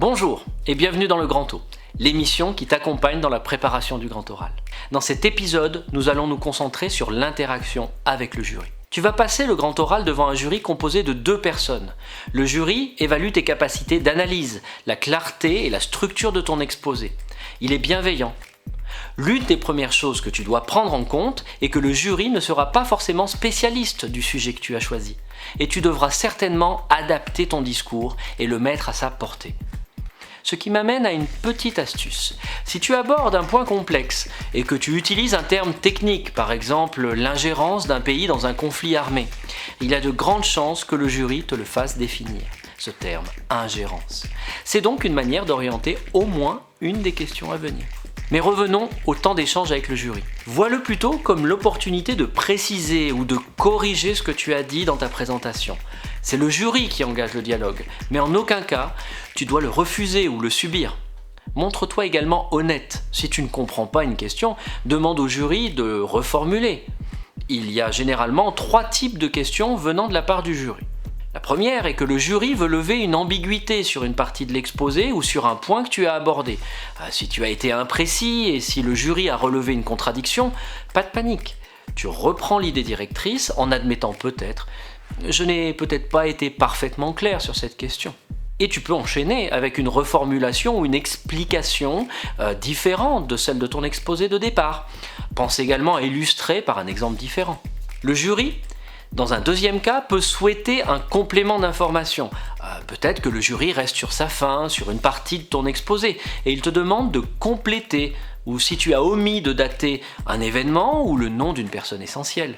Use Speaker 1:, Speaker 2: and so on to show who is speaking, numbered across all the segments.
Speaker 1: Bonjour et bienvenue dans le Grand O, l'émission qui t'accompagne dans la préparation du grand oral. Dans cet épisode, nous allons nous concentrer sur l'interaction avec le jury. Tu vas passer le grand oral devant un jury composé de 2 personnes. Le jury évalue tes capacités d'analyse, la clarté et la structure de ton exposé. Il est bienveillant. L'une des premières choses que tu dois prendre en compte est que le jury ne sera pas forcément spécialiste du sujet que tu as choisi. Et tu devras certainement adapter ton discours et le mettre à sa portée. Ce qui m'amène à une petite astuce. Si tu abordes un point complexe et que tu utilises un terme technique, par exemple l'ingérence d'un pays dans un conflit armé, il y a de grandes chances que le jury te le fasse définir, ce terme ingérence. C'est donc une manière d'orienter au moins une des questions à venir. Mais revenons au temps d'échange avec le jury. Vois-le plutôt comme l'opportunité de préciser ou de corriger ce que tu as dit dans ta présentation. C'est le jury qui engage le dialogue, mais en aucun cas, tu dois le refuser ou le subir. Montre-toi également honnête. Si tu ne comprends pas une question, demande au jury de reformuler. Il y a généralement 3 types de questions venant de la part du jury. La première est que le jury veut lever une ambiguïté sur une partie de l'exposé ou sur un point que tu as abordé. Si tu as été imprécis et si le jury a relevé une contradiction, pas de panique. Tu reprends l'idée directrice en admettant peut-être « je n'ai peut-être pas été parfaitement clair sur cette question ». Et tu peux enchaîner avec une reformulation ou une explication différente de celle de ton exposé de départ. Pense également à illustrer par un exemple différent. Le jury, dans un deuxième cas, peut souhaiter un complément d'information. Peut-être que le jury reste sur sa faim, sur une partie de ton exposé, et il te demande de compléter, ou si tu as omis de dater un événement ou le nom d'une personne essentielle.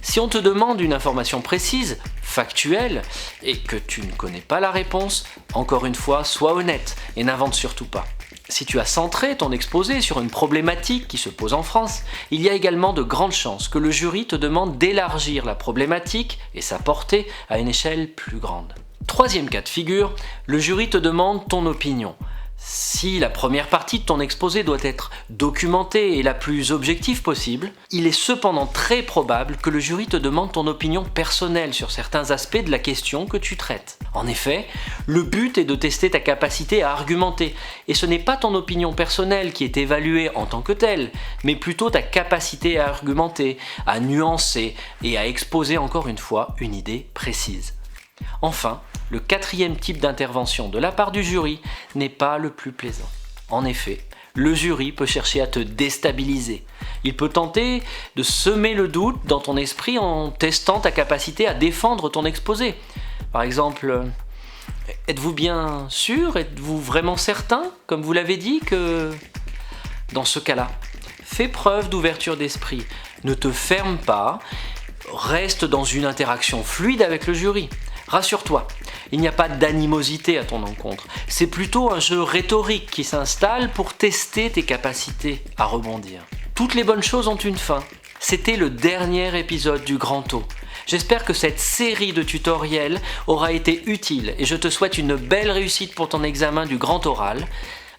Speaker 1: Si on te demande une information précise, factuelle, et que tu ne connais pas la réponse, encore une fois, sois honnête et n'invente surtout pas. Si tu as centré ton exposé sur une problématique qui se pose en France, il y a également de grandes chances que le jury te demande d'élargir la problématique et sa portée à une échelle plus grande. Troisième cas de figure, le jury te demande ton opinion. Si la première partie de ton exposé doit être documentée et la plus objective possible, il est cependant très probable que le jury te demande ton opinion personnelle sur certains aspects de la question que tu traites. En effet, le but est de tester ta capacité à argumenter, et ce n'est pas ton opinion personnelle qui est évaluée en tant que telle, mais plutôt ta capacité à argumenter, à nuancer et à exposer encore une fois une idée précise. Enfin, le 4e type d'intervention de la part du jury n'est pas le plus plaisant. En effet, le jury peut chercher à te déstabiliser. Il peut tenter de semer le doute dans ton esprit en testant ta capacité à défendre ton exposé. Par exemple, êtes-vous bien sûr, êtes-vous vraiment certain, comme vous l'avez dit, que... Dans ce cas-là, fais preuve d'ouverture d'esprit. Ne te ferme pas, reste dans une interaction fluide avec le jury. Rassure-toi, il n'y a pas d'animosité à ton encontre. C'est plutôt un jeu rhétorique qui s'installe pour tester tes capacités à rebondir. Toutes les bonnes choses ont une fin. C'était le dernier épisode du Grand O. J'espère que cette série de tutoriels aura été utile et je te souhaite une belle réussite pour ton examen du grand oral.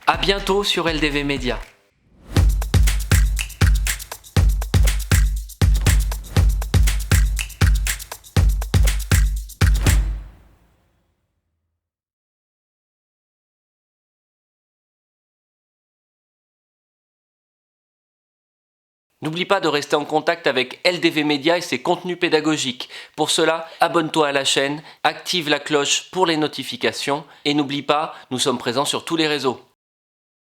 Speaker 1: À bientôt sur LDV Media. N'oublie pas de rester en contact avec LDV Media et ses contenus pédagogiques. Pour cela, abonne-toi à la chaîne, active la cloche pour les notifications et n'oublie pas, nous sommes présents sur tous les réseaux.